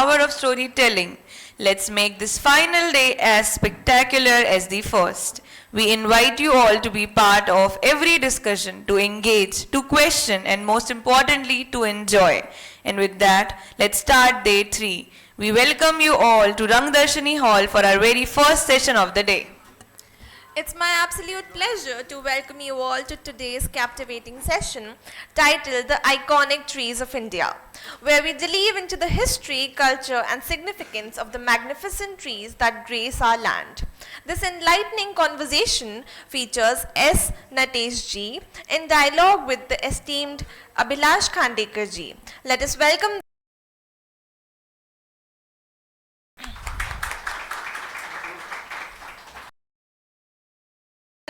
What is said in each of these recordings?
power of storytelling. Let's make this final day as spectacular as the first. We invite you all to be part of every discussion, to engage, to question, and most importantly, to enjoy. And with that, let's start day 3. We welcome you all to Rangdarshini Hall for our very first session of the day. It's my absolute pleasure to welcome you all to today's captivating session titled The Iconic Trees of India, where we delve into the history, culture, and significance of the magnificent trees that grace our land. This enlightening conversation features S. Natesh ji in dialogue with the esteemed Abhilash Khandekar ji. Let us welcome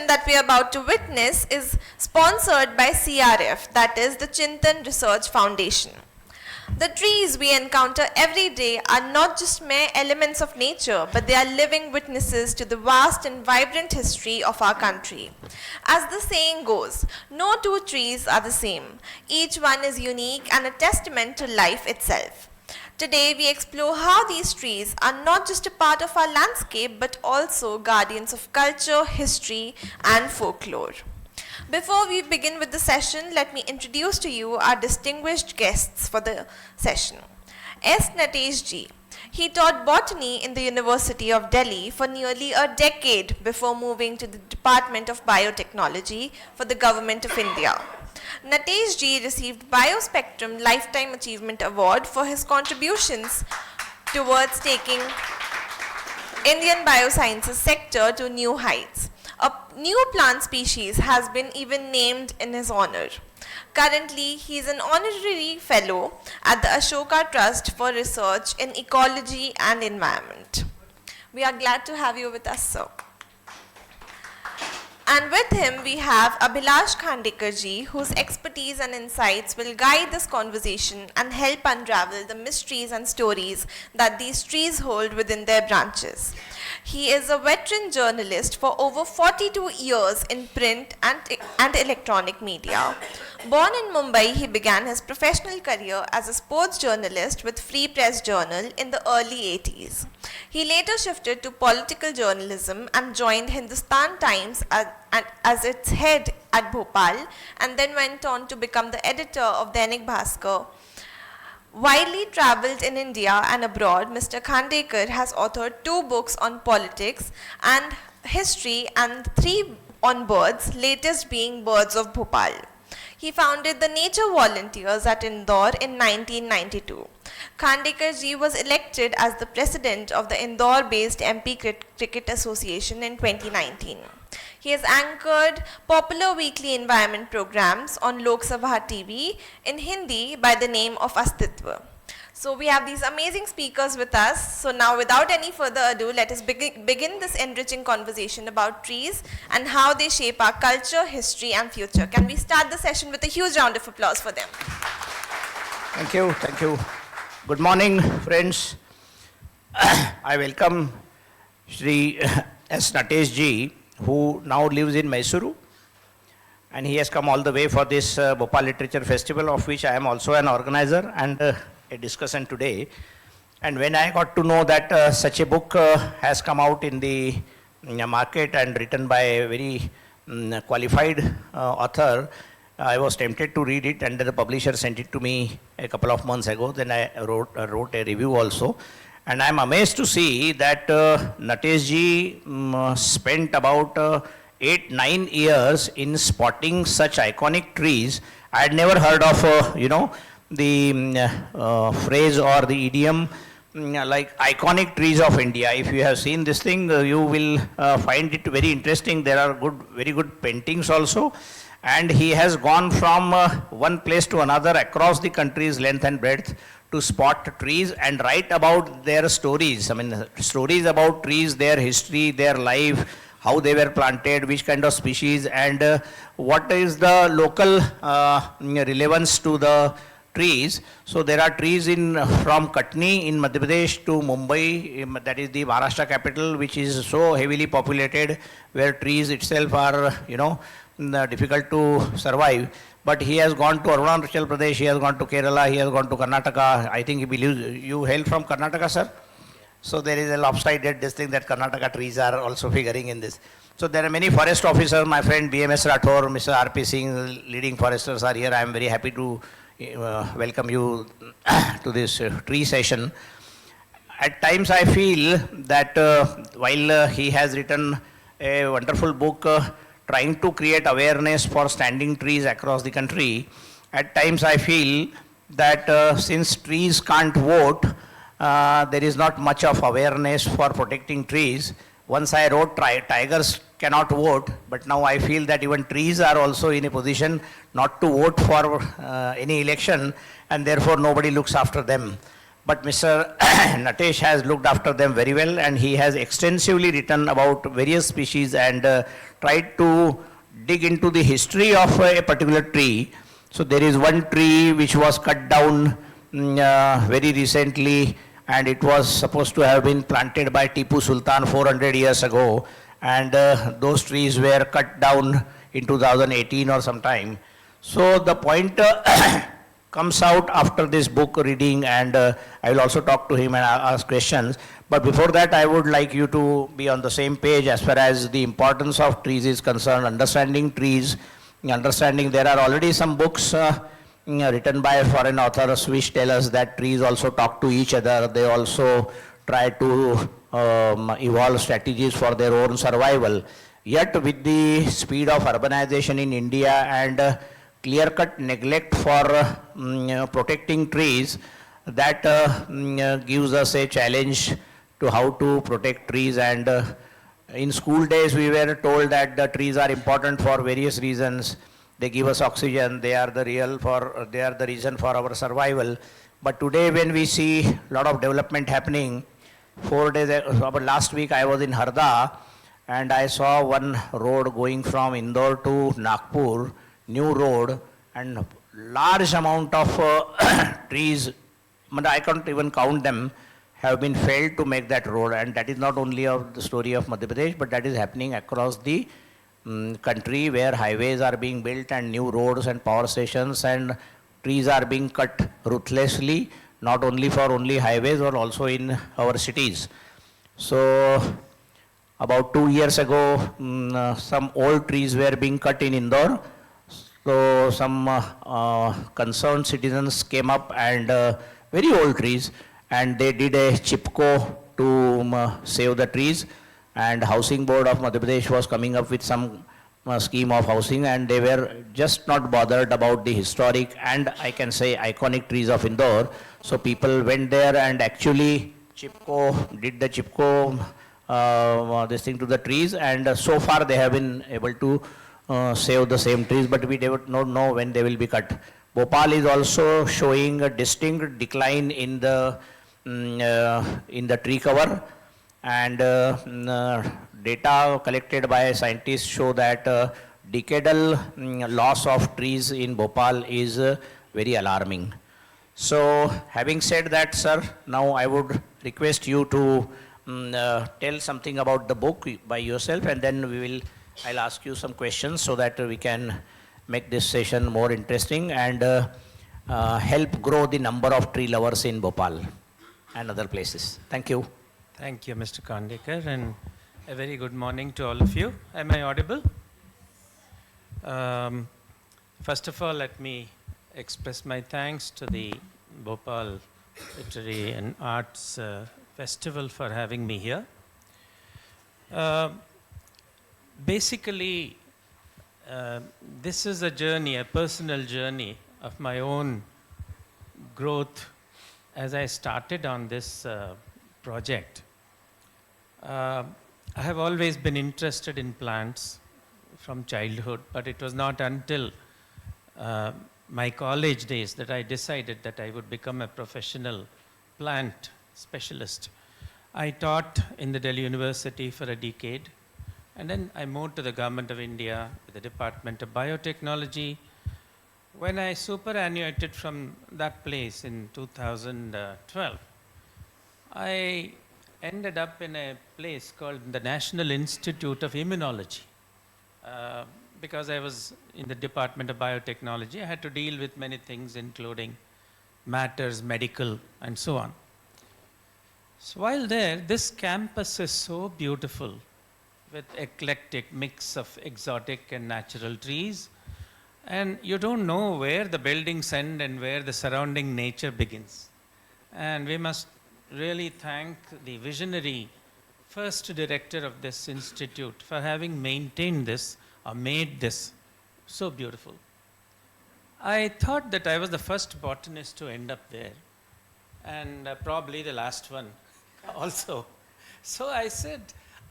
that we are about to witness is sponsored by CRF, that is the Chintan Research Foundation. The trees we encounter every day are not just mere elements of nature, but they are living witnesses to the vast and vibrant history of our country. As the saying goes, no two trees are the same. Each one is unique and a testament to life itself. Today we explore how these trees are not just a part of our landscape but also guardians of culture, history and folklore. Before we begin with the session, let me introduce to you our distinguished guests for the session. S. Natesh ji. He taught botany in the University of Delhi for nearly a decade before moving to the Department of Biotechnology for the Government of India. Natesh ji received Biospectrum Lifetime Achievement Award for his contributions towards taking Indian biosciences sector to new heights. A new plant species has been even named in his honor. Currently, he is an honorary fellow at the Ashoka Trust for Research in Ecology and Environment. We are glad to have you with us, sir. And with him, we have Abhilash Khandekar ji, whose expertise and insights will guide this conversation and help unravel the mysteries and stories that these trees hold within their branches. He is a veteran journalist for over 42 years in print and electronic media. Born in Mumbai, he began his professional career as a sports journalist with Free Press Journal in the early 80s. He later shifted to political journalism and joined Hindustan Times as its head at Bhopal, and then went on to become the editor of Dainik Bhaskar. Widely travelled in India and abroad, Mr. Khandekar has authored 2 books on politics and history and 3 on birds, latest being Birds of Bhopal. He founded the Nature Volunteers at Indore in 1992. Khandekar ji was elected as the president of the Indore-based MP Cricket Association in 2019. He has anchored popular weekly environment programs on Lok Sabha TV in Hindi by the name of Astitva. So we have these amazing speakers with us. So now without any further ado, let us begin this enriching conversation about trees and how they shape our culture, history and future. Can we start the session with a huge round of applause for them? Thank you, thank you. Good morning, friends. I welcome Shri S. Natesh ji, who now lives in Mysuru, and he has come all the way for this Bhopal Literature Festival, of which I am also an organizer and a discussant today. And when I got to know that such a book has come out in the market and written by a very qualified author, I was tempted to read it, and the publisher sent it to me a couple of months ago. Then I wrote a review also. And I am amazed to see that Natesh ji spent about 8-9 years in spotting such iconic trees. I had never heard of, the phrase or the idiom like iconic trees of India. If you have seen this thing, you will find it very interesting. There are very good paintings also. And he has gone from one place to another across the country's length and breadth to spot trees and write about their stories. I mean, stories about trees, their history, their life, how they were planted, which kind of species, and what is the local relevance to the trees. So there are trees from Katni in Madhya Pradesh to Mumbai, that is the Maharashtra capital, which is so heavily populated, where trees itself are, difficult to survive. but he has gone to Arunachal Pradesh, he has gone to Kerala, he has gone to Karnataka. I think he believes, you hail from Karnataka, sir? So there is a lopsided this thing that Karnataka trees are also figuring in this. So there are many forest officers, my friend BMS Rathore, Mr. RP Singh, leading foresters are here. I am very happy to welcome you to this tree session. At times I feel that while he has written a wonderful book trying to create awareness for standing trees across the country, at times I feel that since trees can't vote, there is not much of awareness for protecting trees. Once I wrote tigers cannot vote, but now I feel that even trees are also in a position not to vote for any election, and therefore nobody looks after them. But Mr. Natesh has looked after them very well, and he has extensively written about various species and tried to dig into the history of a particular tree. So there is one tree which was cut down very recently, and it was supposed to have been planted by Tipu Sultan 400 years ago, and those trees were cut down in 2018 or sometime. So the point comes out after this book reading, and I will also talk to him and ask questions. But before that, I would like you to be on the same page as far as the importance of trees is concerned, understanding trees, understanding there are already some books written by foreign authors which tell us that trees also talk to each other. They also try to evolve strategies for their own survival. Yet with the speed of urbanization in India and clear-cut neglect for protecting trees, that gives us a challenge to how to protect trees. And in school days we were told that the trees are important for various reasons. They give us oxygen, they are the reason for our survival. But today when we see a lot of development happening, 4 days, last week I was in Harda, and I saw one road going from Indore to Nagpur, new road, and large amount of trees, but I can't even count them, have been felled to make that road. And that is not only of the story of Madhya Pradesh, but that is happening across the country, where highways are being built and new roads and power stations, and trees are being cut ruthlessly, not only for only highways but also in our cities. So about 2 years ago, some old trees were being cut in Indore. So some concerned citizens came up, and very old trees, and they did a chipko to save the trees. And Housing Board of Madhya Pradesh was coming up with some scheme of housing, and they were just not bothered about the historic and I can say iconic trees of Indore. So people went there and actually did the chipko this thing to the trees, and so far they have been able to save the same trees, but we don't know when they will be cut. Bhopal is also showing a distinct decline in the tree cover, and data collected by scientists show that decadal loss of trees in Bhopal is very alarming. So having said that, sir, now I would request you to tell something about the book by yourself, and then I'll ask you some questions so that we can make this session more interesting and help grow the number of tree lovers in Bhopal and other places. Thank you. Thank you, Mr. Khandekar, and a very good morning to all of you. Am I audible? First of all, let me express my thanks to the Bhopal Literary and Arts Festival for having me here. Basically, this is a journey, a personal journey of my own growth as I started on this project. I have always been interested in plants from childhood, but it was not until my college days that I decided that I would become a professional plant specialist. I taught in the Delhi University for a decade, and then I moved to the Government of India with the Department of Biotechnology. When I superannuated from that place in 2012, I ended up in a place called the National Institute of Immunology. because I was in the Department of Biotechnology, I had to deal with many things, including matters, medical, and so on. So while there, this campus is so beautiful with eclectic mix of exotic and natural trees, and you don't know where the buildings end and where the surrounding nature begins. And we must really thank the visionary first director of this institute for having maintained this or made this so beautiful. I thought that I was the first botanist to end up there, and probably the last one also. So I said,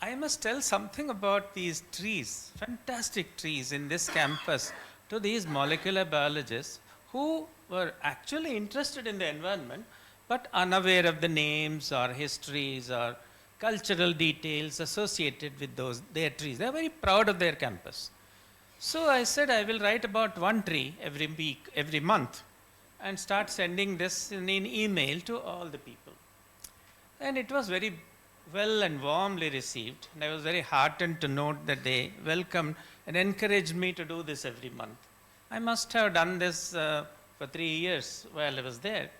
I must tell something about these trees, fantastic trees in this campus, to these molecular biologists who were actually interested in the environment but unaware of the names or histories or cultural details associated with their trees. They are very proud of their campus. So I said I will write about one tree every week, every month, and start sending this in email to all the people. And it was very well and warmly received, and I was very heartened to note that they welcomed and encouraged me to do this every month. I must have done this for 3 years while I was there.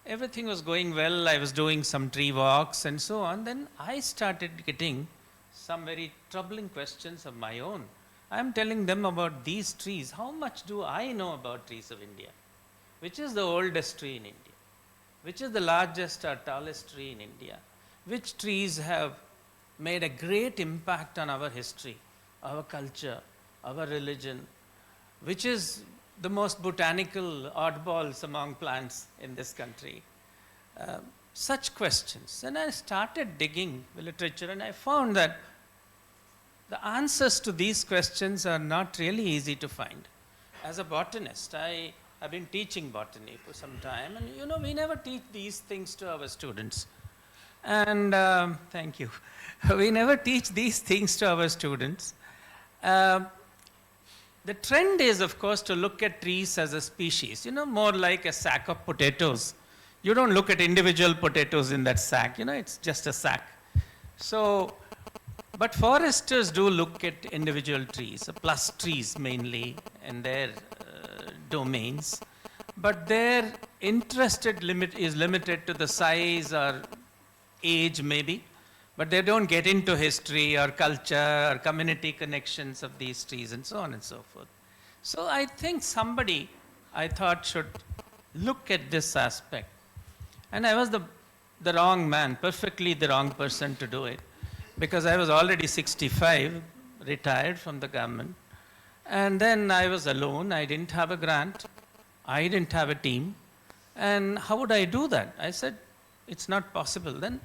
Everything was going well. I was doing some tree walks and so on. Then I started getting some very troubling questions of my own. I am telling them about these trees. How much do I know about trees of India? Which is the oldest tree in India? Which is the largest or tallest tree in India? Which trees have made a great impact on our history, our culture, our religion? Which is the most botanical oddballs among plants in this country? Such questions. And I started digging the literature, and I found that the answers to these questions are not really easy to find. As a botanist, I have been teaching botany for some time, and we never teach these things to our students. And thank you. We never teach these things to our students. The trend is, of course, to look at trees as a species, more like a sack of potatoes. You don't look at individual potatoes in that sack, it's just a sack. So, but foresters do look at individual trees, plus trees mainly, in their domains. But their interest is limited to the size or age maybe, but they don't get into history or culture or community connections of these trees and so on and so forth. So I think somebody, I thought, should look at this aspect. And I was the wrong man, perfectly the wrong person to do it, because I was already 65, retired from the government. And then I was alone. I didn't have a grant. I didn't have a team. And how would I do that? I said, it's not possible. Then,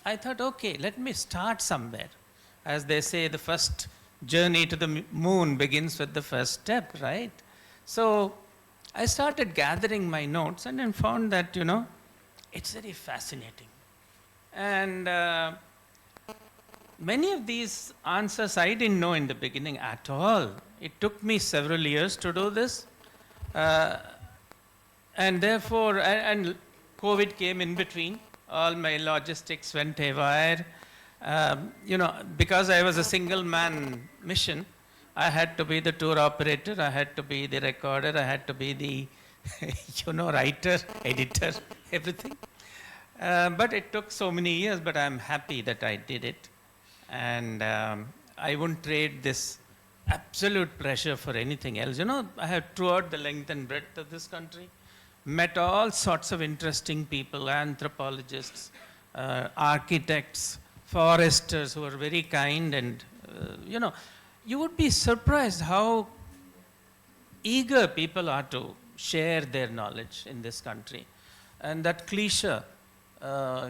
I thought, okay, let me start somewhere. As they say, the first journey to the moon begins with the first step, right? So I started gathering my notes and then found that, it's very fascinating. And many of these answers I didn't know in the beginning at all. It took me several years to do this. And therefore, and COVID came in between. All my logistics went haywire. Because I was a single man mission, I had to be the tour operator, I had to be the recorder, I had to be the, writer, editor, everything. But it took so many years, but I'm happy that I did it. And I wouldn't trade this absolute pleasure for anything else. I have toured the length and breadth of this country, met all sorts of interesting people, anthropologists, architects, foresters who are very kind, and you would be surprised how eager people are to share their knowledge in this country. And that cliche,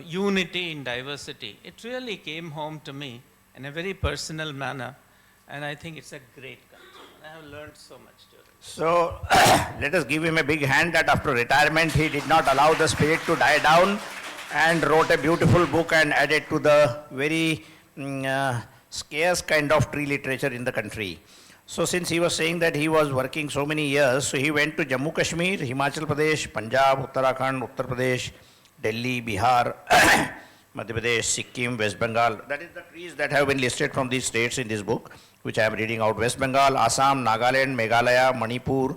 unity in diversity, it really came home to me in a very personal manner, and I think it's a great country. I have learned so much during it. So let us give him a big hand that after retirement he did not allow the spirit to die down and wrote a beautiful book and added to the very scarce kind of tree literature in the country. So since he was saying that he was working so many years, so he went to Jammu Kashmir, Himachal Pradesh, Punjab, Uttarakhand, Uttar Pradesh, Delhi, Bihar, Madhya Pradesh, Sikkim, West Bengal. That is the trees that have been listed from these states in this book, which I am reading out. West Bengal, Assam, Nagaland, Meghalaya, Manipur,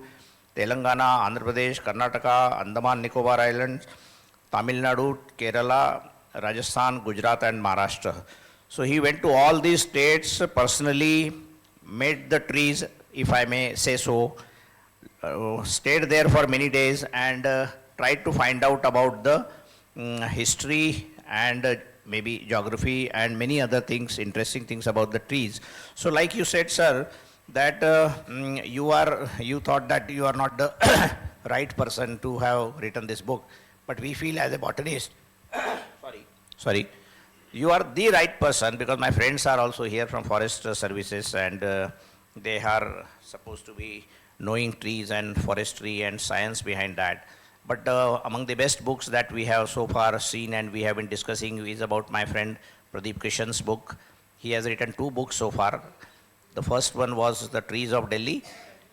Telangana, Andhra Pradesh, Karnataka, Andaman Nicobar Islands, Tamil Nadu, Kerala, Rajasthan, Gujarat and Maharashtra. So he went to all these states personally, made the trees, if I may say so, stayed there for many days and tried to find out about the history and maybe geography and many other things, interesting things about the trees. So like you said, sir, that you thought that you are not the right person to have written this book, but we feel as a botanist, sorry, you are the right person, because my friends are also here from forest services and they are supposed to be knowing trees and forestry and science behind that. But among the best books that we have so far seen and we have been discussing is about my friend Pradeep Krishan's book. He has written 2 books so far. The first one was The Trees of Delhi,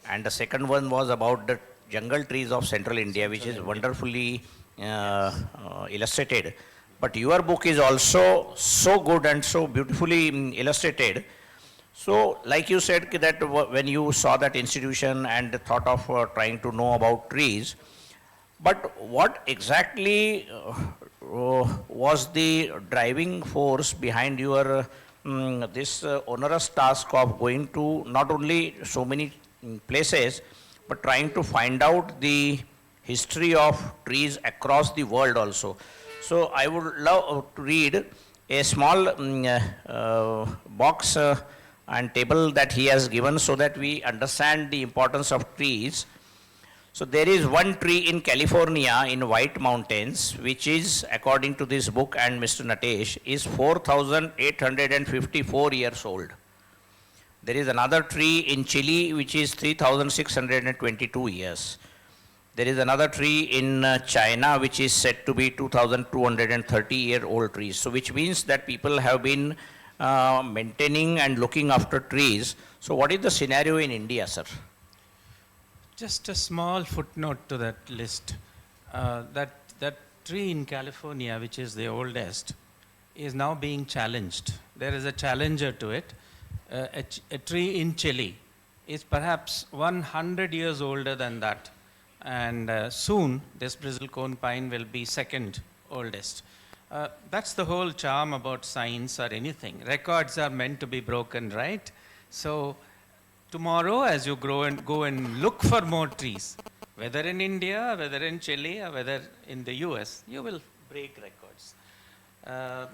and the second one was about the jungle trees of central India, which is wonderfully illustrated. But your book is also so good and so beautifully illustrated. So, like you said, that when you saw that institution and thought of trying to know about trees, but what exactly was the driving force behind your this onerous task of going to not only so many places, but trying to find out the history of trees across the world also? So I would love to read a small box and table that he has given so that we understand the importance of trees. So there is one tree in California in White Mountains, which is, according to this book and Mr. Natesh, is 4,854 years old. There is another tree in Chile, which is 3,622 years. There is another tree in China, which is said to be 2,230-year-old trees. So which means that people have been maintaining and looking after trees. So what is the scenario in India, sir? Just a small footnote to that list. That tree in California, which is the oldest, is now being challenged. There is a challenger to it. A tree in Chile is perhaps 100 years older than that. And soon, this bristlecone pine will be second oldest. That's the whole charm about science or anything. Records are meant to be broken, right? So tomorrow, as you go and look for more trees, whether in India, whether in Chile, or whether in the US, you will break records.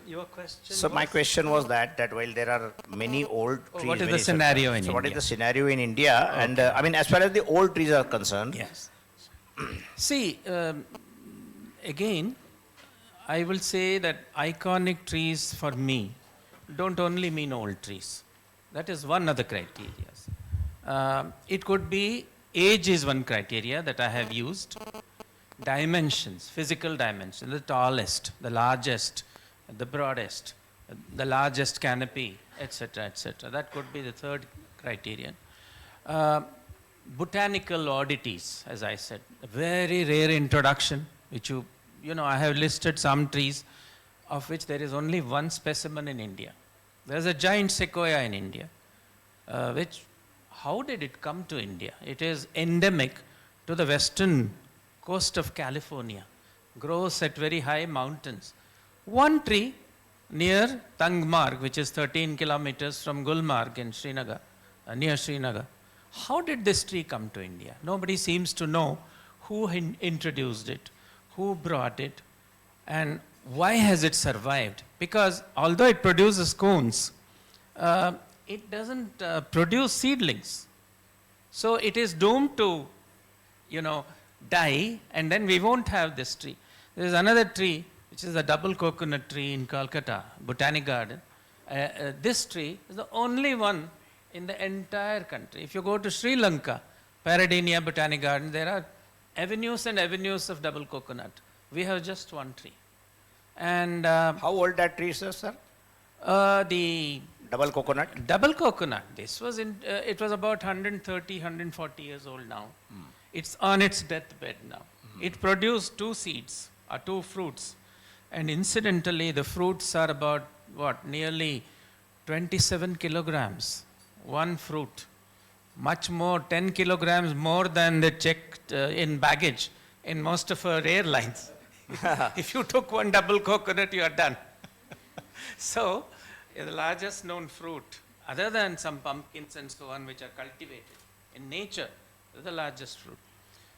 Your question So my question was that while there are many old trees, what is the scenario in so India? what is the scenario in India? Okay. And I mean, as far as the old trees are concerned, Yes. See, again, I will say that iconic trees for me don't only mean old trees. That is one of the criteria. It could be age is one criteria that I have used. Dimensions, physical dimensions, the tallest, the largest, the broadest, the largest canopy, etc., etc. That could be the third criterion. Botanical oddities, as I said, a very rare introduction, which I have listed some trees of which there is only one specimen in India. There's a giant sequoia in India, how did it come to India? It is endemic to the western coast of California, grows at very high mountains. One tree near Tangmarg, which is 13 kilometers from Gulmarg in Srinagar, near Srinagar. How did this tree come to India? Nobody seems to know who introduced it, who brought it, and why has it survived? Because although it produces cones, it doesn't produce seedlings. So it is doomed to, die, and then we won't have this tree. There is another tree, which is a double coconut tree in Calcutta, Botanic Garden. This tree is the only one in the entire country. If you go to Sri Lanka, Paradenia Botanic Garden, there are avenues and avenues of double coconut. We have just one tree. And how old that tree is, sir? The Double coconut? Double coconut. This was it was about 130, 140 years old now. It's on its deathbed now. It produced 2 seeds, or 2 fruits. And incidentally, the fruits are about, what, nearly 27 kilograms, one fruit. Much more, 10 kilograms more than they checked in baggage in most of our airlines. If you took one double coconut, you are done. So, the largest known fruit, other than some pumpkins and so on, which are cultivated in nature, is the largest fruit.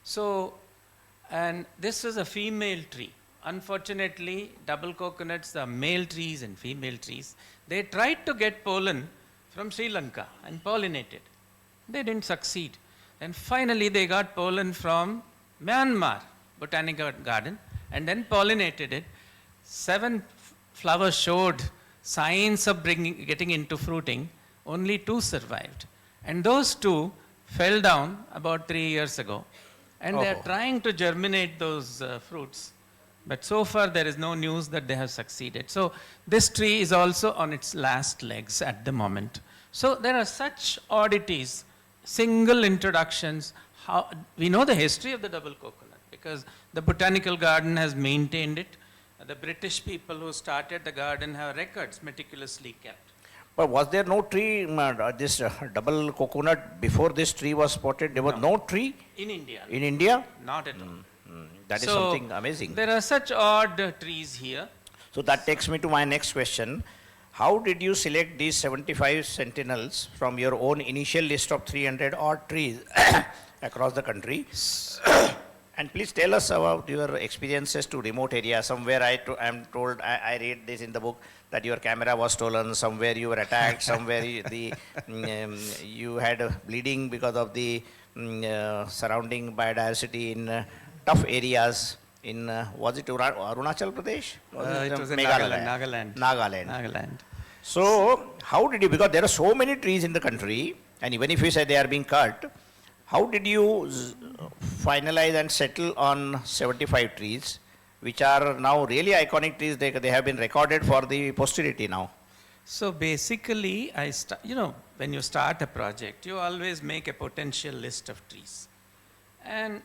So, and this is a female tree. Unfortunately, double coconuts are male trees and female trees. They tried to get pollen from Sri Lanka and pollinated. They didn't succeed. And finally, they got pollen from Myanmar Botanical Garden and then pollinated it. 7 flowers showed signs of getting into fruiting. Only 2 survived. And those 2 fell down about 3 years ago. And they are trying to germinate those fruits. But so far, there is no news that they have succeeded. So this tree is also on its last legs at the moment. So there are such oddities, single introductions. How we know the history of the double coconut because the botanical garden has maintained it. The British people who started the garden have records meticulously kept. But was there no tree, this double coconut, before this tree was spotted? There was no tree in India. in India? Not at all. That is So, something amazing. There are such odd trees here. So that takes me to my next question. How did you select these 75 sentinels from your own initial list of 300 odd trees across the country? And please tell us about your experiences to remote areas. Somewhere I'm told, I read this in the book, that your camera was stolen, somewhere you were attacked, somewhere you had bleeding because of the surrounding biodiversity in tough areas in, was it Arunachal Pradesh? It was in Meghalaya? Nagaland. Nagaland. So, how did you, because there are so many trees in the country, and even if you say they are being cut, how did you finalize and settle on 75 trees, which are now really iconic trees? They have been recorded for the posterity now. So basically, when you start a project, you always make a potential list of trees. And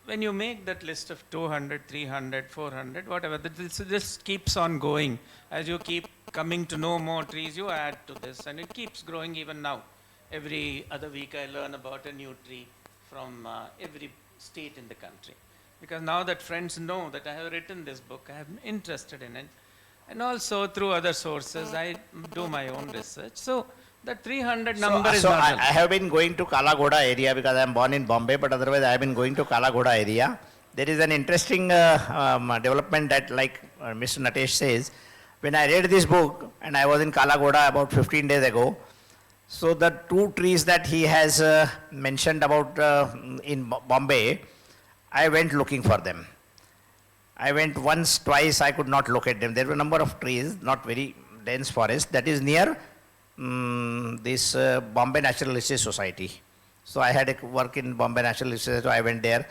when you make that list of 200, 300, 400, whatever, this keeps on going. As you keep coming to know more trees, you add to this, and it keeps growing even now. Every other week I learn about a new tree from every state in the country. Because now that friends know that I have written this book, I am interested in it. And also through other sources, I do my own research. So the 300 number is not. I have been going to Kalagoda area because I am born in Bombay, but otherwise I have been going to Kalagoda area. There is an interesting development that, like Mr. Natesh says, when I read this book, and I was in Kalagoda about 15 days ago, so the 2 trees that he has mentioned about in Bombay, I went looking for them. I went once, twice, I could not locate them. There were a number of trees, not very dense forest, that is near this Bombay Natural Research Society. So I had a work in Bombay Natural Research, so I went there.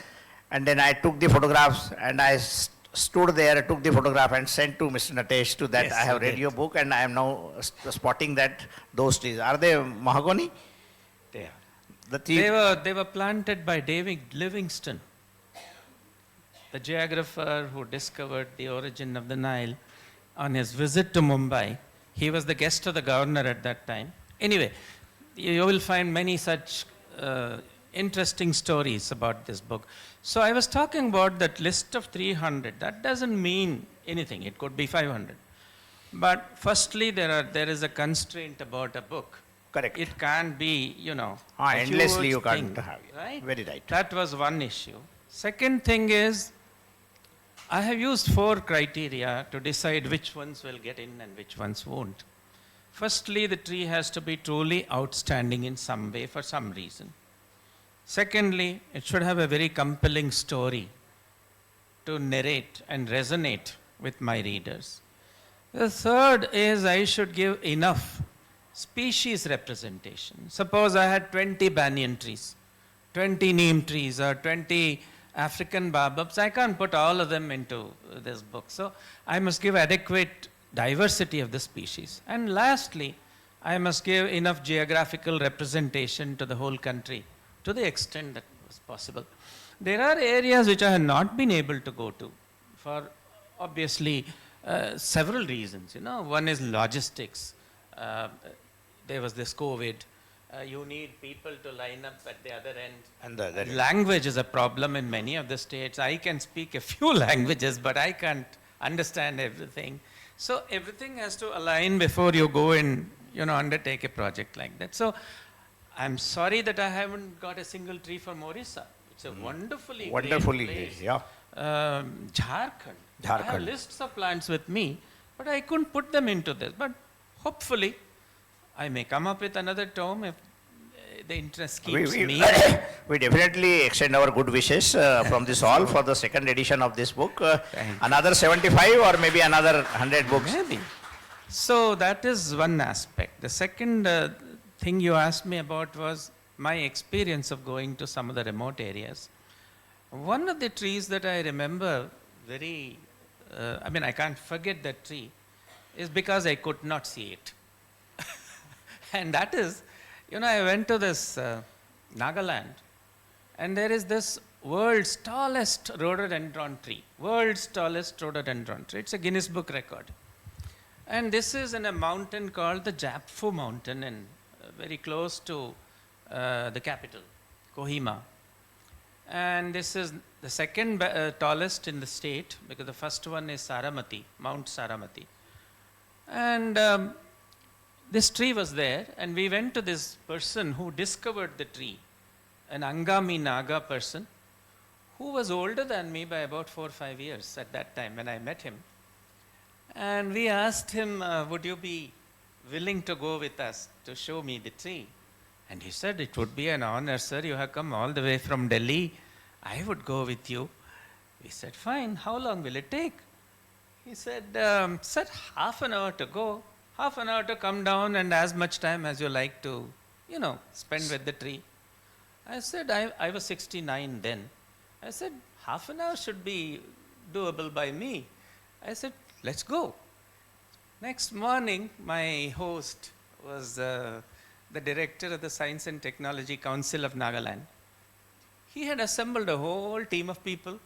And then I took the photographs and I stood there, took the photograph and sent to Mr. Natesh to that. Yes, I have read your book and I am now spotting that those trees. Are they mahogany? They are. They were planted by David Livingstone, the geographer who discovered the origin of the Nile on his visit to Mumbai. He was the guest of the governor at that time. Anyway, you will find many such interesting stories about this book. So I was talking about that list of 300. That doesn't mean anything. It could be 500. But firstly, there is a constraint about a book. Correct. It can't be, endlessly you can't thing, have it. Right? Very right. That was one issue. Second thing is, I have used 4 criteria to decide which ones will get in and which ones won't. Firstly, the tree has to be truly outstanding in some way for some reason. Secondly, it should have a very compelling story to narrate and resonate with my readers. The third is I should give enough species representation. Suppose I had 20 banyan trees, 20 neem trees, or 20 African baobabs. I can't put all of them into this book. So I must give adequate diversity of the species. And lastly, I must give enough geographical representation to the whole country to the extent that was possible. There are areas which I have not been able to go to for obviously Several reasons, you know. One is logistics. Uh, there was this COVID. You need people to line up at the other end. And the Language is a problem in many of the states. I can speak a few languages, but I can't understand everything. So everything has to align before you go and, you know, undertake a project like that. So I'm sorry that I haven't got a single tree for Morissa. It's a wonderfully great place. yeah. Jharkhand. I have Jharkhand. lists of plants with me, but I couldn't put them into this. But hopefully, I may come up with another tome if the interest keeps me. We definitely extend our good wishes from this hall for the second edition of this book. Thank you. Another 75 or maybe another 100 books. Maybe. So that is one aspect. The second thing you asked me about was my experience of going to some of the remote areas. One of the trees that I remember very, I can't forget that tree, is because I could not see it. And that is, you know, I went to this Nagaland, and there is this world's tallest rhododendron tree. World's tallest rhododendron tree. It's a Guinness Book record. And this is in a mountain called the Japfu Mountain, and very close to the capital, Kohima. And this is the second tallest in the state, because the first one is Saramati, Mount Saramati. And this tree was there, and we went to this person who discovered the tree, an Angami Naga person, who was older than me by about 4 or 5 years at that time when I met him. And we asked him, would you be willing to go with us to show me the tree? And he said, it would be an honor, sir. You have come all the way from Delhi. I would go with you. We said, fine. How long will it take? He said, sir, half an hour to go, half an hour to come down, and as much time as you like to, you know, spend with the tree. I said, I was 69 then. I said, half an hour should be doable by me. I said, let's go. Next morning, my host was the director of the Science and Technology Council of Nagaland. He had assembled a whole team of people,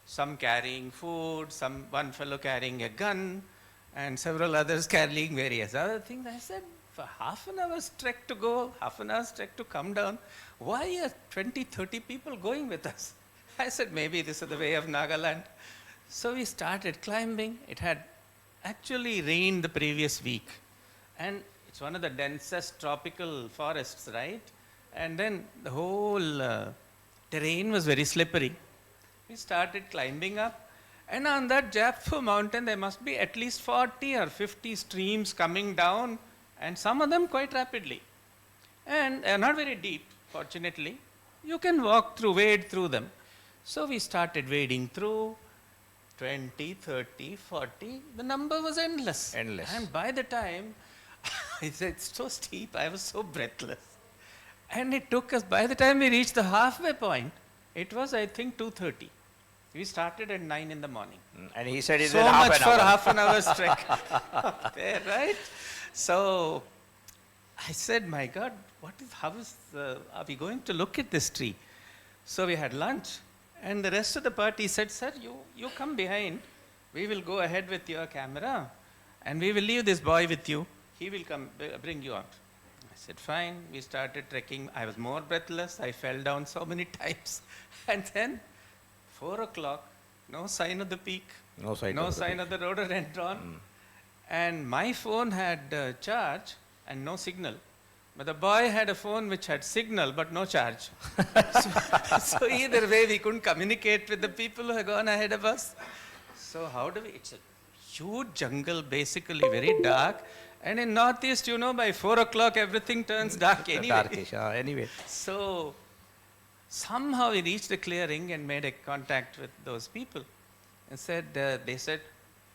some carrying food, one fellow carrying a gun, and several others carrying various other things. I said, for half an hour's trek to go, half an hour's trek to come down, why are 20, 30 people going with us? I said, maybe this is the way of Nagaland. So we started climbing. It had actually rained the previous week. And it's one of the densest tropical forests, right? And then the whole terrain was very slippery. We started climbing up. And on that Japfu mountain, there must be at least 40 or 50 streams coming down, and some of them quite rapidly. And they're not very deep, fortunately. You can walk through, wade through them. So we started wading through, 20, 30, 40. The number was endless. Endless. And by the time, it's so steep, I was so breathless. And it took us, by the time we reached the halfway point, it was, I think, 2:30. We started at 9 in the morning. And he said it's So half much an for hour. half an hour's trek up there, right? So I said, my God, are we going to look at this tree? So we had lunch, and the rest of the party said, sir, you come behind. We will go ahead with your camera, and we will leave this boy with you. He will come bring you out. I said, fine. We started trekking. I was more breathless. I fell down so many times. And then 4 o'clock, no sign of the peak, No sign no of the sign of the rhododendron. And my phone had charge and no signal. But the boy had a phone which had signal but no charge. So either way, we couldn't communicate with the people who had gone ahead of us. So how do we? It's a huge jungle, basically very dark. And in Northeast, you know, by 4 o'clock, everything turns dark anyway. Darkish, anyway. So somehow we reached a clearing and made a contact with those people and said, they said,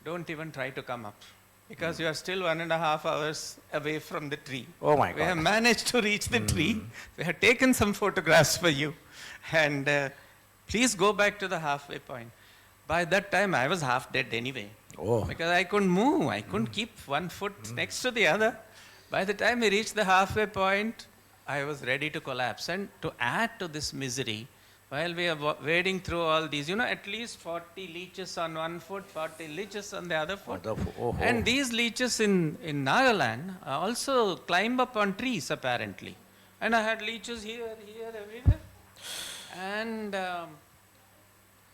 don't even try to come up because you are still 1.5 hours away from the tree. Oh my We have God. managed to reach the tree. We have taken some photographs for you. And please go back to the halfway point. By that time, I was half dead anyway. Oh. Because I couldn't move. I couldn't keep one foot next to the other. By the time we reached the halfway point, I was ready to collapse. And to add to this misery, while we are wading through all these, at least 40 leeches on one foot, 40 leeches on the other foot. Oh. And these leeches in Nagaland also climb up on trees apparently. And I had leeches here, everywhere. And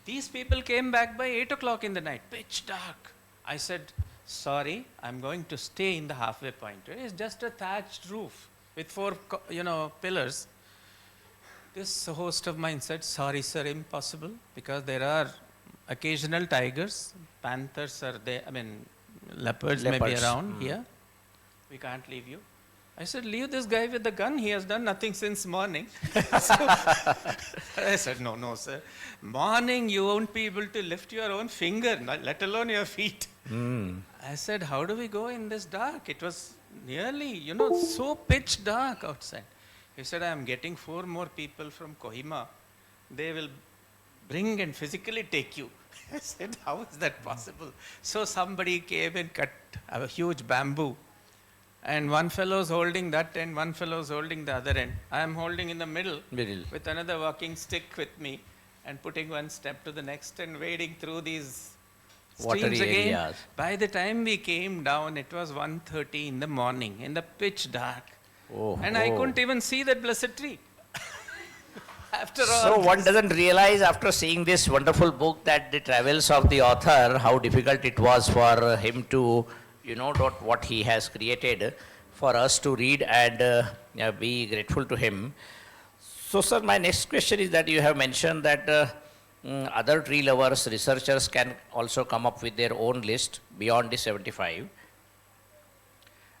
these people came back by 8 o'clock in the night, pitch dark. I said, sorry, I'm going to stay in the halfway point. It's just a thatched roof with 4, pillars. This host of mine said, sorry sir, impossible, because there are occasional tigers, panthers are there, leopards may be around here. We can't leave you. I said, leave this guy with the gun, he has done nothing since morning. So, I said, no sir, morning you won't be able to lift your own finger, let alone your feet. I said, how do we go in this dark? It was nearly, so pitch dark outside. He said, I am getting 4 more people from Kohima. They will bring and physically take you. I said, how is that possible? So somebody came and cut a huge bamboo. And one fellow's holding that end, one fellow's holding the other end. I am holding in the middle with another walking stick with me and putting one step to the next and wading through these streams again. Areas. By the time we came down, it was 1:30 in the morning in the pitch dark. I couldn't even see that blessed tree. After all. So one doesn't realize after seeing this wonderful book that the travels of the author, how difficult it was for him to, what he has created for us to read and be grateful to him. So sir, my next question is that you have mentioned that other tree lovers, researchers can also come up with their own list beyond the 75.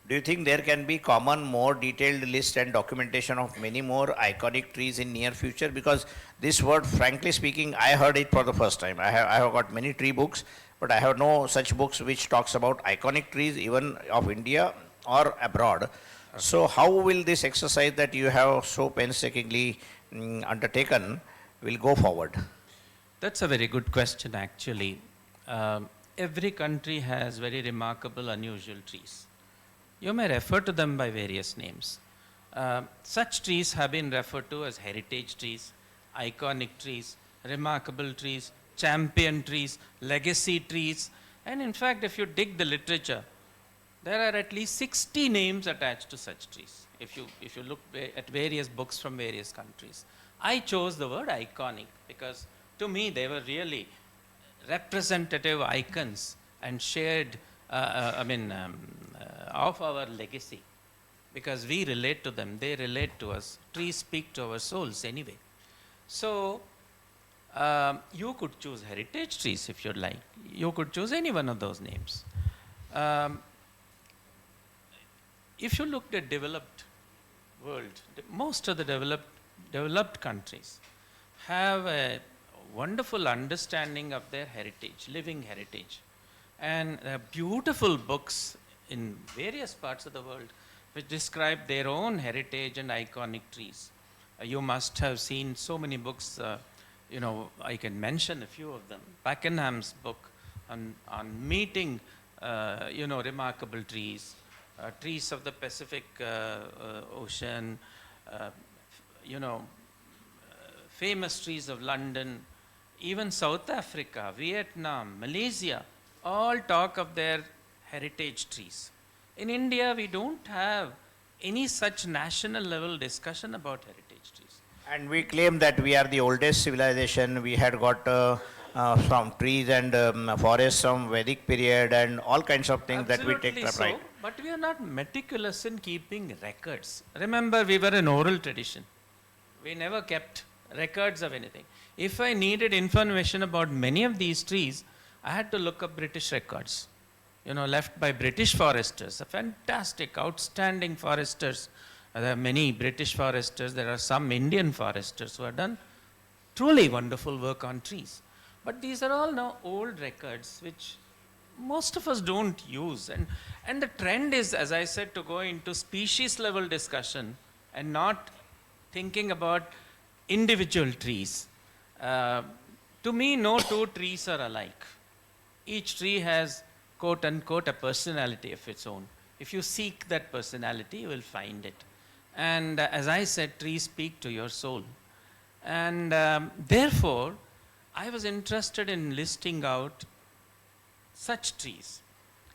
Do you think there can be common, more detailed list and documentation of many more iconic trees in near future? Because this word, frankly speaking, I heard it for the first time. I have got many tree books, but I have no such books which talks about iconic trees even of India or abroad. Okay. So how will this exercise that you have so painstakingly undertaken will go forward? That's a very good question actually. Every country has very remarkable, unusual trees. You may refer to them by various names. Such trees have been referred to as heritage trees, iconic trees, remarkable trees, champion trees, legacy trees, and in fact, if you dig the literature, there are at least 60 names attached to such trees, if you look at various books from various countries. I chose the word iconic because to me they were really representative icons and shared of our legacy, because we relate to them, they relate to us. Trees speak to our souls anyway. So you could choose heritage trees if you'd like. You could choose any one of those names. If you looked at developed world, most of the developed countries have a wonderful understanding of their heritage, living heritage. And there are beautiful books in various parts of the world which describe their own heritage and iconic trees. You must have seen so many books, I can mention a few of them. Pakenham's book on meeting, remarkable trees, trees of the Pacific Ocean, famous trees of London, even South Africa, Vietnam, Malaysia, all talk of their heritage trees. In India, we don't have any such national level discussion about heritage trees. And we claim that we are the oldest civilization. We had got some trees and forests from Vedic period and all kinds of things. Absolutely that we take pride. But we are not meticulous in keeping records. Remember, we were an oral tradition. We never kept records of anything. If I needed information about many of these trees, I had to look up British records, left by British foresters, fantastic, outstanding foresters. There are many British foresters, there are some Indian foresters who have done truly wonderful work on trees. But these are all now old records which most of us don't use. And the trend is, as I said, to go into species level discussion and not thinking about individual trees. To me, no two trees are alike. Each tree has, quote unquote, a personality of its own. If you seek that personality, you will find it. And as I said, trees speak to your soul. And therefore, I was interested in listing out such trees.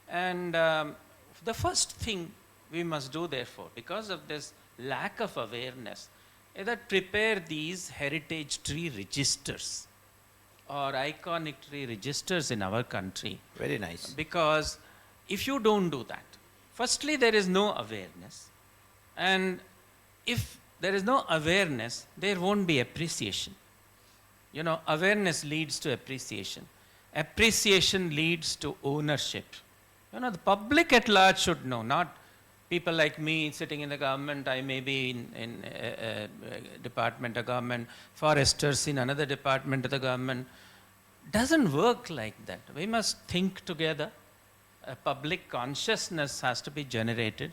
And the first thing we must do, therefore, because of this lack of awareness, is that prepare these heritage tree registers or iconic tree registers in our country. Very nice. Because if you don't do that, firstly, there is no awareness. And if there is no awareness, there won't be appreciation. You know, awareness leads to appreciation. Appreciation leads to ownership. You know, the public at large should know, not people like me sitting in the government. I may be in a department of government, foresters in another department of the government. Doesn't work like that. We must think together. A public consciousness has to be generated.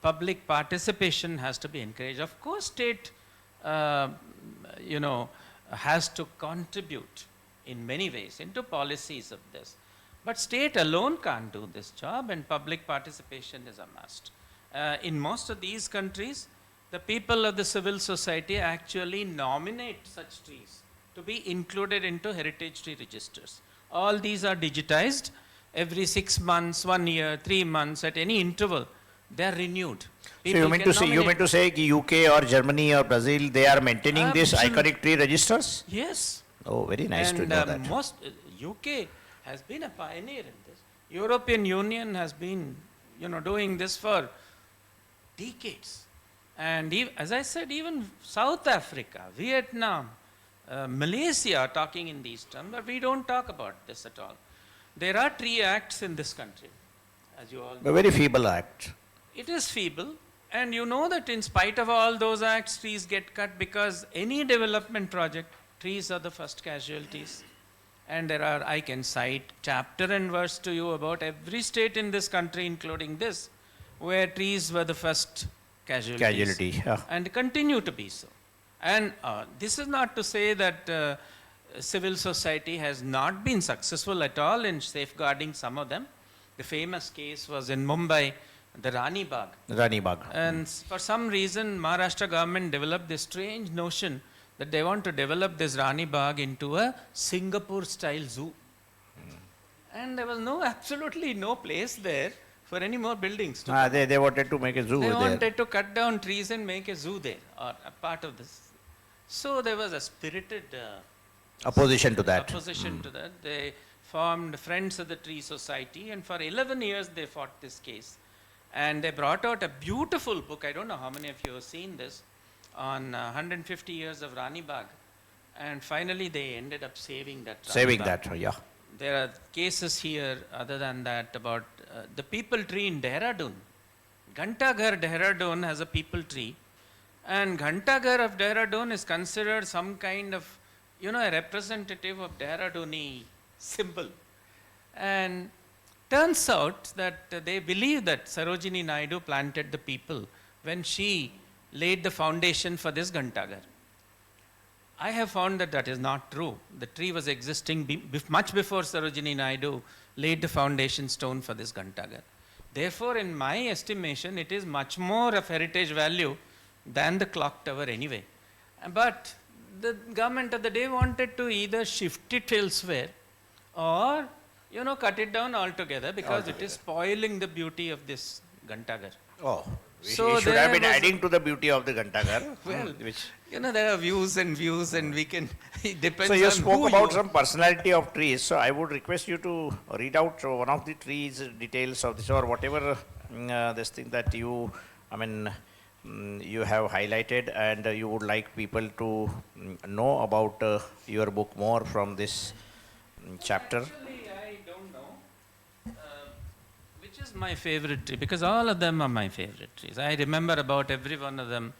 Public participation has to be encouraged. Of course, state, has to contribute in many ways into policies of this. But state alone can't do this job, and public participation is a must. In most of these countries, the people of the civil society actually nominate such trees to be included into heritage tree registers. All these are digitized. Every 6 months, 1 year, 3 months, at any interval, they are renewed. So you mean to say UK or Germany or Brazil, they are maintaining these iconic tree registers? Yes. Oh, very nice to know that. Most UK has been a pioneer in this. European Union has been, doing this for decades. And as I said, even South Africa, Vietnam, Malaysia are talking in these terms, but we don't talk about this at all. There are tree acts in this country, as you all know. A very feeble act. It is feeble, and you know that in spite of all those acts, trees get cut because any development project, trees are the first casualties. And I can cite chapter and verse to you about every state in this country, including this, where trees were the first casualties. Yeah. And continue to be so. And this is not to say that civil society has not been successful at all in safeguarding some of them. The famous case was in Mumbai, the Rani Bagh. Rani Bagh. And for some reason, Maharashtra government developed this strange notion that they want to develop this Rani Bagh into a Singapore-style zoo. And there was absolutely no place there for any more buildings. They wanted to make a zoo They there. wanted to cut down trees and make a zoo there, or a part of this. So there was a spirited opposition to that. They formed Friends of the Tree Society, and for 11 years they fought this case. And they brought out a beautiful book. I don't know how many of you have seen this, on 150 years of Rani Bagh. And finally they ended up saving that Rani Bagh. Yeah. There are cases here, other than that, about the people tree in Dehradun. Ghantaghar, Dehradun has a people tree. And Ghantaghar of Dehradun is considered some kind of, a representative of Dehraduni symbol. And turns out that they believe that Sarojini Naidu planted the people when she laid the foundation for this Ghantaghar. I have found that that is not true. The tree was existing much before Sarojini Naidu laid the foundation stone for this Ghantaghar. Therefore, in my estimation, it is much more of heritage value than the clock tower anyway. But the government of the day wanted to either shift it elsewhere or, cut it down altogether because it is spoiling the beauty of this Ghantaghar. Oh, we should have been adding to the beauty of the Ghantaghar. Well, there are views and we can, it depends on So you spoke about some personality of trees. So I would request you to read out one of the trees details of this, or whatever this thing that you have highlighted, and you would like people to know about your book more from this chapter. Actually, I don't know which is my favorite tree, because all of them are my favorite trees. I remember about every one of them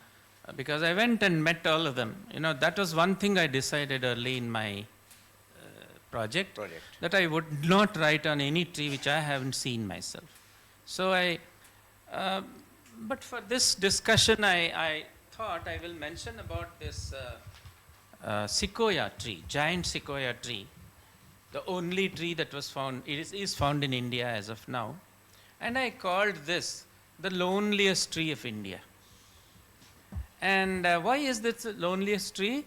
because I went and met all of them. That was one thing I decided early in my project, that I would not write on any tree which I haven't seen myself. So but for this discussion, I thought I will mention about this sequoia tree, giant sequoia tree, the only tree that was found, it is found in India as of now. And I called this the loneliest tree of India. And why is this the loneliest tree?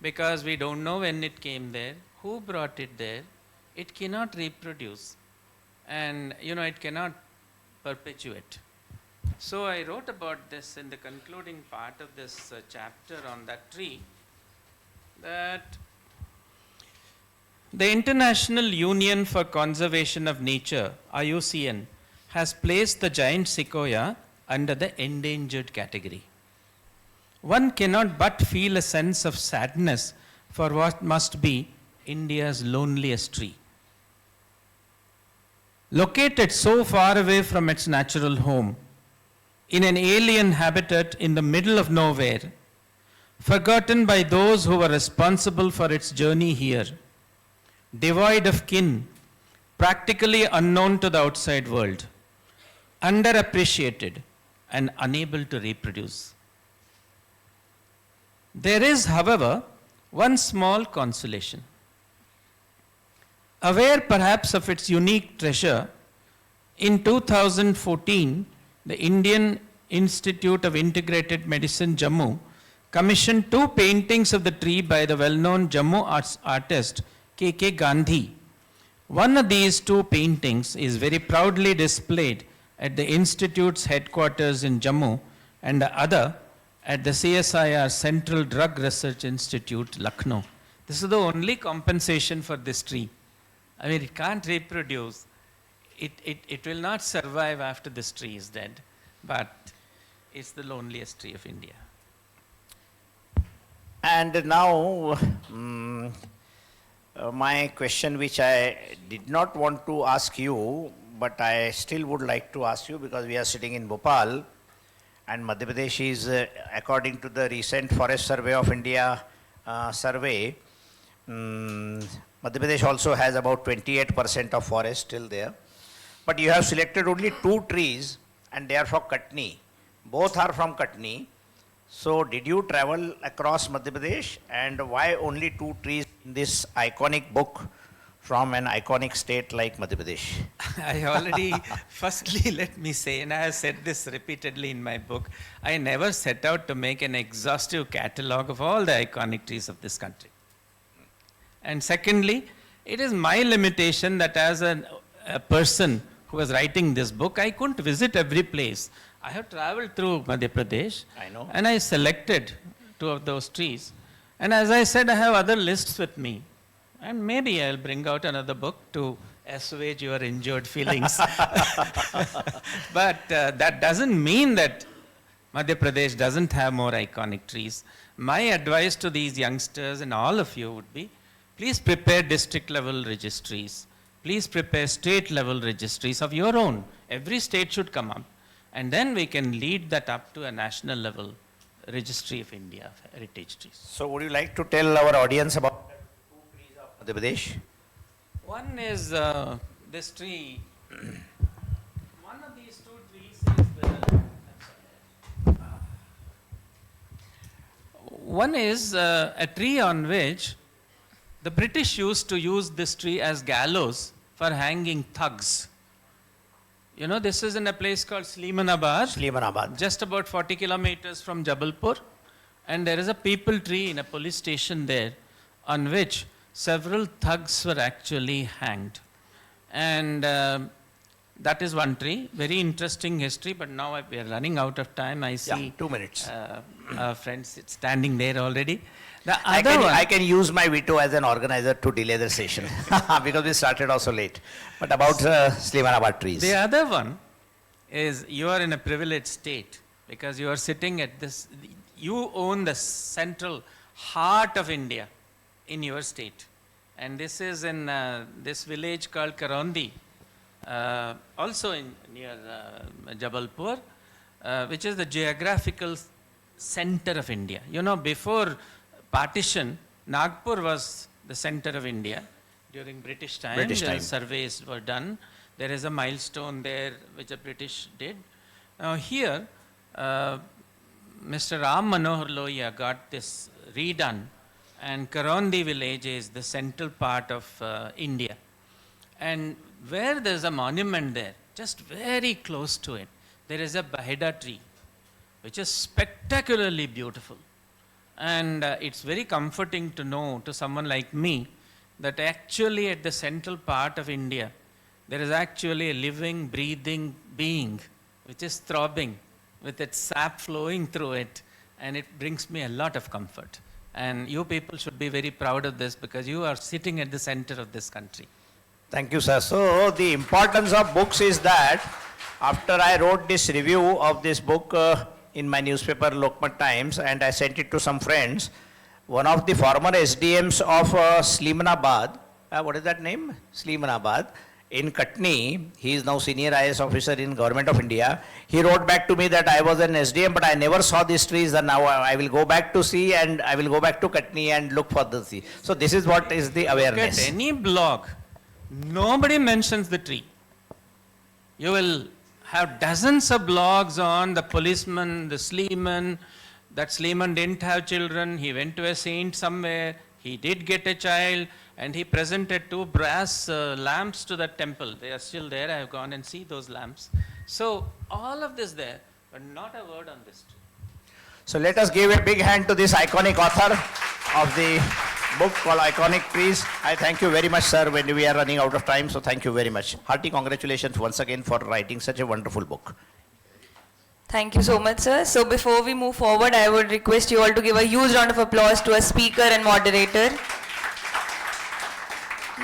because we don't know when it came there, who brought it there. It cannot reproduce, and it cannot perpetuate. So I wrote about this in the concluding part of this chapter on that tree, that the International Union for Conservation of Nature, IUCN, has placed the giant sequoia under the endangered category. One cannot but feel a sense of sadness for what must be India's loneliest tree. Located so far away from its natural home, in an alien habitat in the middle of nowhere, forgotten by those who were responsible for its journey here, devoid of kin, practically unknown to the outside world, underappreciated, and unable to reproduce. There is, however, one small consolation. Aware perhaps of its unique treasure, in 2014, the Indian Institute of Integrated Medicine, Jammu, commissioned 2 paintings of the tree by the well-known Jammu artist K.K. Gandhi. One of these 2 paintings is very proudly displayed at the Institute's headquarters in Jammu, and the other at the CSIR Central Drug Research Institute, Lucknow. This is the only compensation for this tree. I mean, it can't reproduce. It will not survive after this tree is dead, but it's the loneliest tree of India. And now, my question, which I did not want to ask you, but I still would like to ask you, because we are sitting in Bhopal, and Madhya Pradesh is, according to the recent Forest Survey of India survey, Madhya Pradesh also has about 28% of forest still there. But you have selected only 2 trees, and they are from Katni. Both are from Katni. So did you travel across Madhya Pradesh, and why only 2 trees in this iconic book from an iconic state like Madhya Pradesh? I already, firstly, let me say, and I have said this repeatedly in my book, I never set out to make an exhaustive catalogue of all the iconic trees of this country. And secondly, it is my limitation that as a person who was writing this book, I couldn't visit every place. I have traveled through Madhya Pradesh. I know. And I selected 2 of those trees. And as I said, I have other lists with me. And maybe I'll bring out another book to assuage your injured feelings. But that doesn't mean that Madhya Pradesh doesn't have more iconic trees. My advice to these youngsters and all of you would be, please prepare district level registries. Please prepare state level registries of your own. Every state should come up. And then we can lead that up to a national level registry of India, of heritage trees. So would you like to tell our audience about the 2 trees of Madhya Pradesh? One is this tree. One of these 2 trees is one is a tree on which the British used to use this tree as gallows for hanging thugs. This is in a place called Sleemanabad. just about 40 kilometers from Jabalpur. And there is a people tree in a police station there on which several thugs were actually hanged. And that is one tree. Very interesting history, but now we are running out of time. I see 2 minutes. Our friends standing there already. The other one, I can use my veto as an organizer to delay the session because we started also late. But about Sleemanabad trees. the other one is you are in a privileged state because you are sitting at this, you own the central heart of India in your state. And this is in this village called Karondi, also near Jabalpur, which is the geographical center of India. Before partition, Nagpur was the center of India during British time. Surveys were done. There is a milestone there which the British did. Now here, Mr. Ram Manohar Lohia got this redone, and Karondi village is the central part of India. And where there is a monument there, just very close to it, there is a Bahida tree, which is spectacularly beautiful. And it's very comforting to know to someone like me that actually at the central part of India, there is actually a living, breathing being which is throbbing with its sap flowing through it, and it brings me a lot of comfort. And you people should be very proud of this because you are sitting at the center of this country. Thank you, sir. So the importance of books is that after I wrote this review of this book in my newspaper Lokmat Times and I sent it to some friends, one of the former SDMs of Sleemanabad, what is that name? Sleemanabad, in Katni, he is now senior IAS officer in Government of India. He wrote back to me that I was an SDM, but I never saw these trees, and now I will go back to see and I will go back to Katni and look for the sea. So this is what is the awareness. Look at any blog, nobody mentions the tree. You will have dozens of blogs on the policeman, the Sleeman, that Sleeman didn't have children, he went to a saint somewhere, he did get a child, and he presented 2 brass lamps to that temple. They are still there, I have gone and see those lamps. So all of this there, but not a word on this tree. So let us give a big hand to this iconic author of the book called Iconic Trees. I thank you very much, sir, when we are running out of time, so thank you very much. Hearty congratulations once again for writing such a wonderful book. Thank you so much, sir. So before we move forward, I would request you all to give a huge round of applause to a speaker and moderator.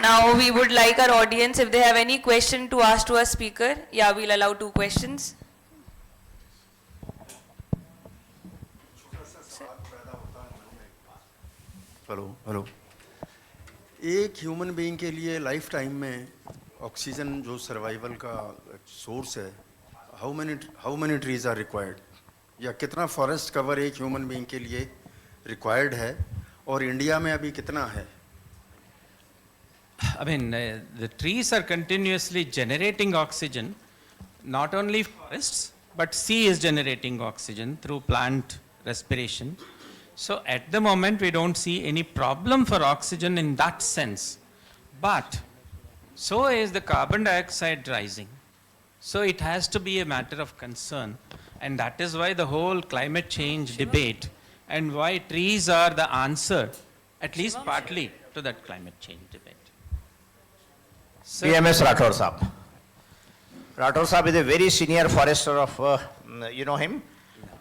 Now we would like our audience, if they have any question to ask to our speaker, yeah, we'll allow 2 questions. Hello एक human being के लिए lifetime में oxygen जो survival का source है, how many trees are required, या कितना forest cover एक ह्यूमन बीइंग के लिए रिक्वायर्ड है और इंडिया में अभी कितना है? I mean, the trees are continuously generating oxygen, not only forests, but sea is generating oxygen through plant respiration. So at the moment, we don't see any problem for oxygen in that sense. But so is the carbon dioxide rising. So it has to be a matter of concern. And that is why the whole climate change debate and why trees are the answer, at least partly, to that climate change debate. PMS Rathore Saab. Rathore Saab is a very senior forester of, you know him?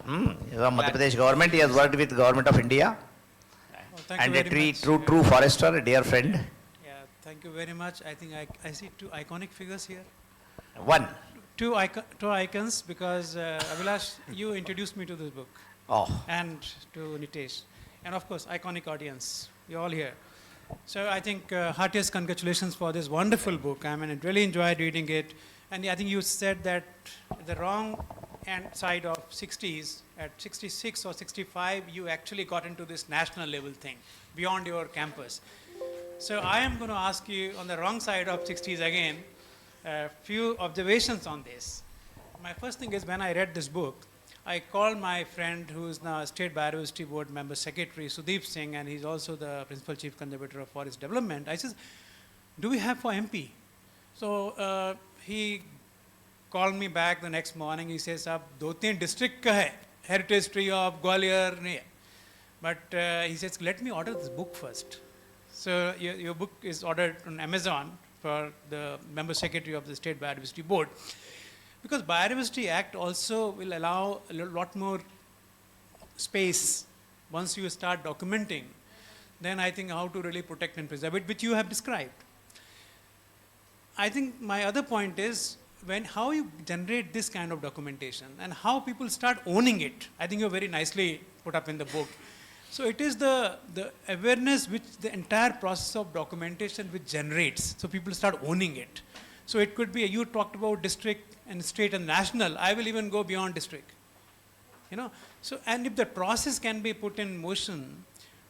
He's from Madhya Pradesh government. He has worked with government of India. And a true forester, a dear friend. Yeah, thank you very much. I think I see 2 iconic figures here. One. Two icons because Abhilash, you introduced me to this book. Oh. And to Natesh. And of course, iconic audience. You're all here. So I think heartiest congratulations for this wonderful book. I mean, I really enjoyed reading it. And I think you said that the wrong end side of 60s, at 66 or 65, you actually got into this national level thing beyond your campus. So I am going to ask you on the wrong side of 60s again, a few observations on this. My first thing is when I read this book, I called my friend who is now State Biodiversity Board Member Secretary, Sudeep Singh, and he's also the Principal Chief Conservator of Forest Development. I said, do we have for MP? So he called me back the next morning. He says, "Ab 2-3 district ka hai, heritage tree of Gwalior nahi hai." But he says, let me order this book first. So your book is ordered on Amazon for the Member Secretary of the State Biodiversity Board. Because Biodiversity Act also will allow a lot more space once you start documenting, then I think how to really protect and preserve it, which you have described. I think my other point is how you generate this kind of documentation and how people start owning it. I think you very nicely put up in the book. So it is the awareness which the entire process of documentation which generates. So people start owning it. So it could be, you talked about district and state and national. I will even go beyond district. You know, so and if the process can be put in motion,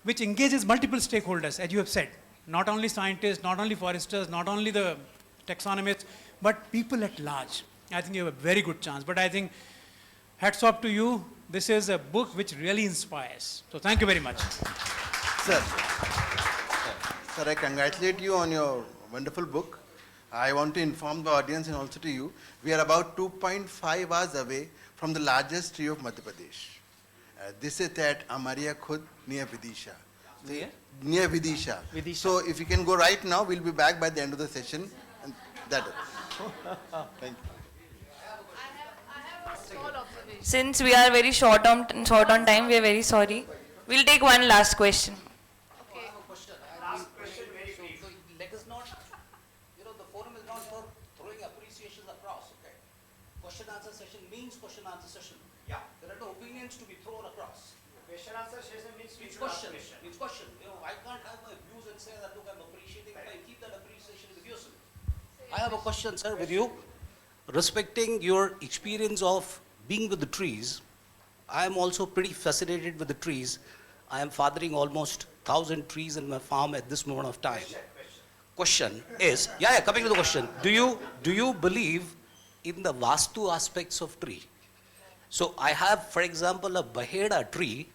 which engages multiple stakeholders, as you have said, not only scientists, not only foresters, not only the taxonomists, but people at large. I think you have a very good chance. But I think hats off to you. This is a book which really inspires. So thank you very much. Sir, I congratulate you on your wonderful book. I want to inform the audience and also to you, we are about 2.5 hours away from the largest tree of Madhya Pradesh. This is that Amaria Khud near Vidisha. Near? Near Vidisha. Vidisha. So if you can go right now, we'll be back by the end of the session. And that is. Thank you. Since we are very short on time, we are very sorry. We'll take one last question. Let us not, the forum is not for throwing appreciations across, okay? Question answer session means question answer session. Yeah. There are no opinions to be thrown across. Question answer session means It's question. It's question. I can't have my views and say that, look, I'm appreciating, but I keep that appreciation with yourself. I have a question, sir, with you. Respecting your experience of being with the trees, I am also pretty fascinated with the trees. I am fathering almost 1,000 trees in my farm at this moment of time. Question is, coming to the question, do you believe in the Vastu aspects of tree? So I have, for example, a Baheda tree.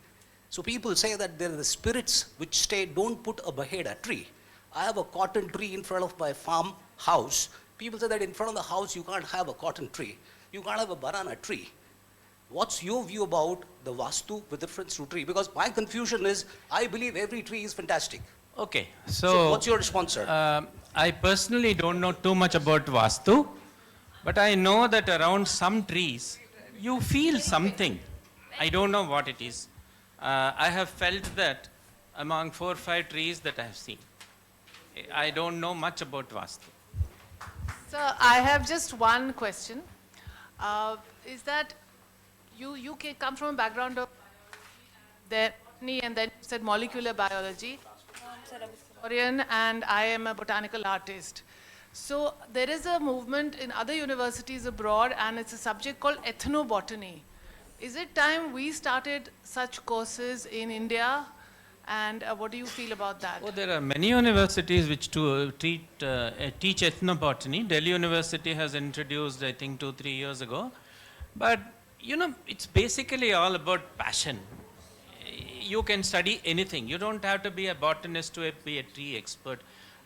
So people say that there are the spirits which stay, don't put a Baheda tree. I have a cotton tree in front of my farm house. People say that in front of the house you can't have a cotton tree. You can't have a banana tree. What's your view about the Vastu with reference to tree? Because my confusion is, I believe every tree is fantastic. Okay, So what's your response, sir? I personally don't know too much about Vastu, but I know that around some trees, you feel something. I don't know what it is. I have felt that among 4 or 5 trees that I have seen. I don't know much about Vastu. Sir, I have just one question. Is that you come from a background of botany and then you said molecular biology, historian, and I am a botanical artist. So there is a movement in other universities abroad and it's a subject called ethnobotany. Is it time we started such courses in India? And what do you feel about that? Oh, there are many universities which teach ethnobotany. Delhi University has introduced, I think, 2-3 years ago. But, it's basically all about passion. You can study anything. You don't have to be a botanist to be a tree expert.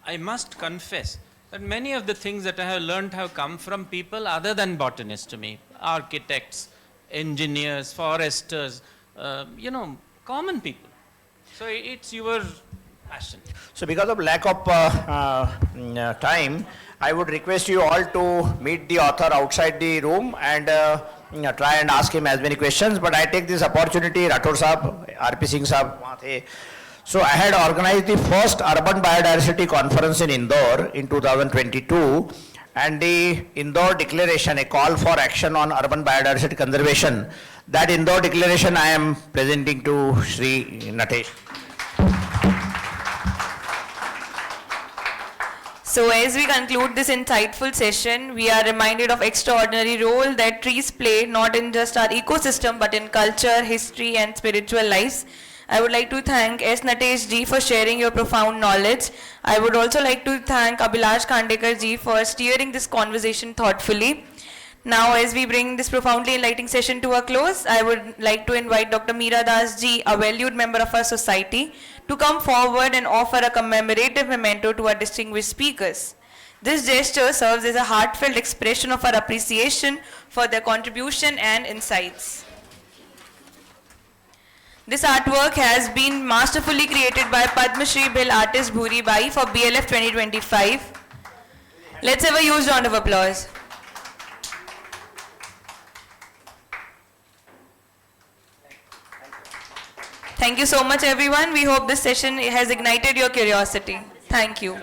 I must confess that many of the things that I have learned have come from people other than botanists to me. Architects, engineers, foresters, common people. So it's your passion. So because of lack of time, I would request you all to meet the author outside the room and try and ask him as many questions. But I take this opportunity, Rathod Sahab, RP Singh Sahab, wahan the. So I had organized the first urban biodiversity conference in Indore in 2022, and the Indore Declaration, a call for action on urban biodiversity conservation. That Indore Declaration I am presenting to Shri Natesh. So as we conclude this insightful session, we are reminded of extraordinary role that trees play not in just our ecosystem but in culture, history and spiritual lives. I would like to thank S. Natesh ji for sharing your profound knowledge. I would also like to thank Abhilash Khandekar ji for steering this conversation thoughtfully. Now, as we bring this profoundly enlightening session to a close, I would like to invite Dr. Meera Das ji, a valued member of our society, to come forward and offer a commemorative memento to our distinguished speakers. This gesture serves as a heartfelt expression of our appreciation for their contribution and insights. This artwork has been masterfully created by Padma Shri Bill artist Bhuri Bai for BLF 2025. Let's have a huge round of applause. Thank you so much, everyone. We hope this session has ignited your curiosity. Thank you.